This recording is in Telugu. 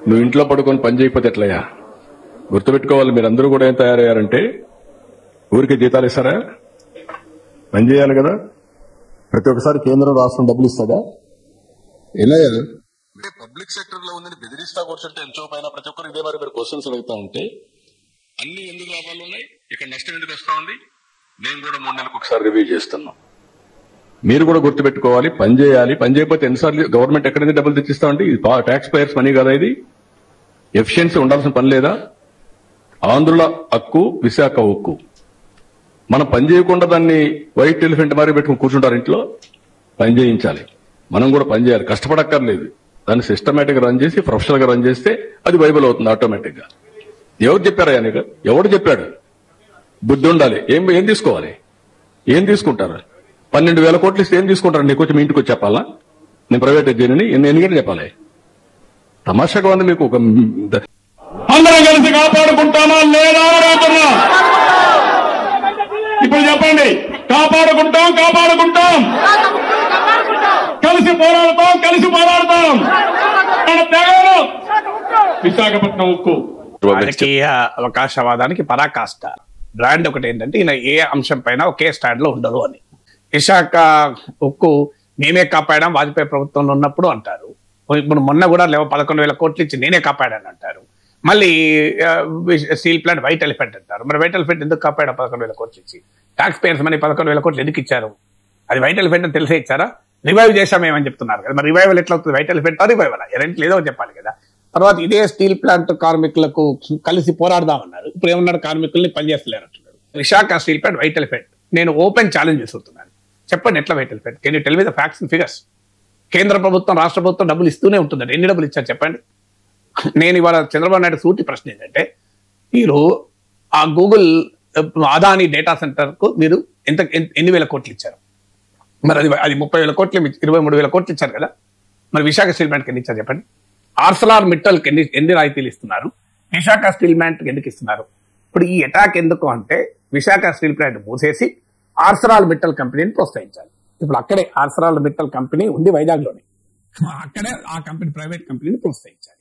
నువ్వు ఇంట్లో పడుకొని పని చేయకపోతే ఎట్లయ్యా? గుర్తుపెట్టుకోవాలి, మీరందరూ కూడా ఏం తయారయ్యారంటే ఊరికి జీతాలు ఇస్తారా? పని చేయాలి కదా. ప్రతి ఒక్కసారి కేంద్రం రాష్ట్రం డబ్బులు ఇస్తుందా? ఇలా పబ్లిక్ సెక్టర్ లో ఉందని బెదిరిస్తా కూర్చుంటే ఎంతో పైన ప్రతి ఒక్కరు ఇదే మరి మీరు క్వశ్చన్స్ అడుగుతా ఉంటే అన్ని ఎందుకు లాభాలు ఉన్నాయి, ఇక్కడ నష్టం ఎందుకు వస్తా ఉంది? నేను కూడా 3 నెలలకు ఒకసారి రివ్యూ చేస్తున్నాం. మీరు కూడా గుర్తుపెట్టుకోవాలి, పని చేయాలి. పని చేయకపోతే ఎన్నిసార్లు గవర్నమెంట్ ఎక్కడి నుంచి డబ్బులు తెచ్చిస్తామండి? ఇది ట్యాక్స్ పేయర్స్ మనీ కదా. ఇది ఎఫిషియన్సీ ఉండాల్సిన పని లేదా? ఆంధ్రుల హక్కు, విశాఖ హక్కు. మనం పని చేయకుండా దాన్ని వైట్ ఎలిఫెంట్ మారి పెట్టుకుని కూర్చుంటారు ఇంట్లో. పని చేయించాలి, మనం కూడా పని చేయాలి, కష్టపడక్కర్లేదు. దాన్ని సిస్టమేటిక్ గా రన్ చేసి ప్రొఫెషనల్ గా రన్ చేస్తే అది వైబుల్ అవుతుంది ఆటోమేటిక్ గా. ఎవరు చెప్పారా నీకు? ఎవడు చెప్పాడు? బుద్ధి ఉండాలి. ఏం తీసుకోవాలి? ఏం తీసుకుంటారు? 12,000 కోట్లు ఇస్తే ఏం తీసుకుంటారు? నీకు వచ్చి మీ ఇంటికి వచ్చి చెప్పాలా? నేను ప్రైవేట్ చేయని ఎన్నికలు చెప్పాలి? తమాషాగా ఉంది మీకు. ఒక అందరం కలిసి కాపాడుకుంటామా లేదా అడుగుతున్నా. ఇప్పుడు చెప్పండి. కాపాడుకుంటాం, కాపాడుకుంటాం, కలిసి పోరాడతాం, కలిసి పోరాడతాం. విశాఖపట్నం ఉక్కు రాజకీయ అవకాశవాదానికి పరాకాష్ట. బ్రాండ్ ఒకటి ఏంటంటే ఈయన ఏ అంశం పైన ఒకే స్టాండ్ లో ఉండరు అని. విశాఖ ఉక్కు మేమే కాపాడాం వాజ్పేయి ప్రభుత్వంలో ఉన్నప్పుడు అంటారు. ఇప్పుడు మొన్న కూడా 11,000 కోట్లు ఇచ్చి నేనే కాపాడాను అంటారు. మళ్ళీ స్టీల్ ప్లాంట్ వైట్ ఎలిఫెంట్ అంటారు. మరి వైట్ ఎలిఫెంట్ ఎందుకు కాపాడా? 11,000 కోట్లు ఇచ్చి ట్యాక్స్ పేయర్స్ మనీ 11,000 కోట్లు ఎందుకు ఇచ్చారు? అది వైట్ ఎలిఫెంట్ అని తెలిసే ఇచ్చారా? రివైవ్ చేశామేమని చెప్తున్నారు కదా. మరి రివైవల్ ఎట్లా అవుతుంది? వైట్ ఎలిఫెంట్ రివైవల్ రెంట్లు ఏదో చెప్పాలి కదా. తర్వాత ఇదే స్టీల్ ప్లాంట్ కార్మికులకు కలిసి పోరాడదామన్నారు. ఇప్పుడు ఏమన్నాడు? కార్మికుల్ని పనిచేస్తలేరు అంటున్నారు. Visakha steel plant white elephant. నేను ఓపెన్ ఛాలెంజ్ చేస్తున్నాను. చెప్పండి, ఎట్లా white elephant? Can you tell me the facts and figures? కేంద్ర ప్రభుత్వం, రాష్ట్ర ప్రభుత్వం డబ్బులు ఇస్తూనే ఉంటుందండి. ఎన్ని డబ్బులు ఇచ్చారు చెప్పండి? నేను ఇవాళ చంద్రబాబు నాయుడు సూటి ప్రశ్న ఏంటంటే, మీరు ఆ గూగుల్ అదాని డేటా సెంటర్ కు మీరు ఎన్ని వేల కోట్లు ఇచ్చారు? మరి అది 30,000 కోట్లు, 23,000 కోట్లు ఇచ్చారు కదా. మరి విశాఖ స్టీల్ ప్లాంట్కి ఎన్ని ఇచ్చారు చెప్పండి? ఆర్సలార్ మిట్టల్కి ఎన్ని రాయితీలు ఇస్తున్నారు? విశాఖ స్టీల్ ప్లాంట్కి ఎందుకు ఇస్తున్నారు? ఇప్పుడు ఈ అటాక్ ఎందుకు అంటే, విశాఖ స్టీల్ ప్లాంట్ మూసేసి ఆర్సలార్ మిట్టల్ కంపెనీని ప్రోత్సహించాలి. ఇప్పుడు అక్కడే ఆర్సలార్ మిట్టల్ కంపెనీ ఉంది వైజాగ్ లోనే. అక్కడే ఆ కంపెనీ ప్రైవేట్ కంపెనీని ప్రోత్సహించాలి.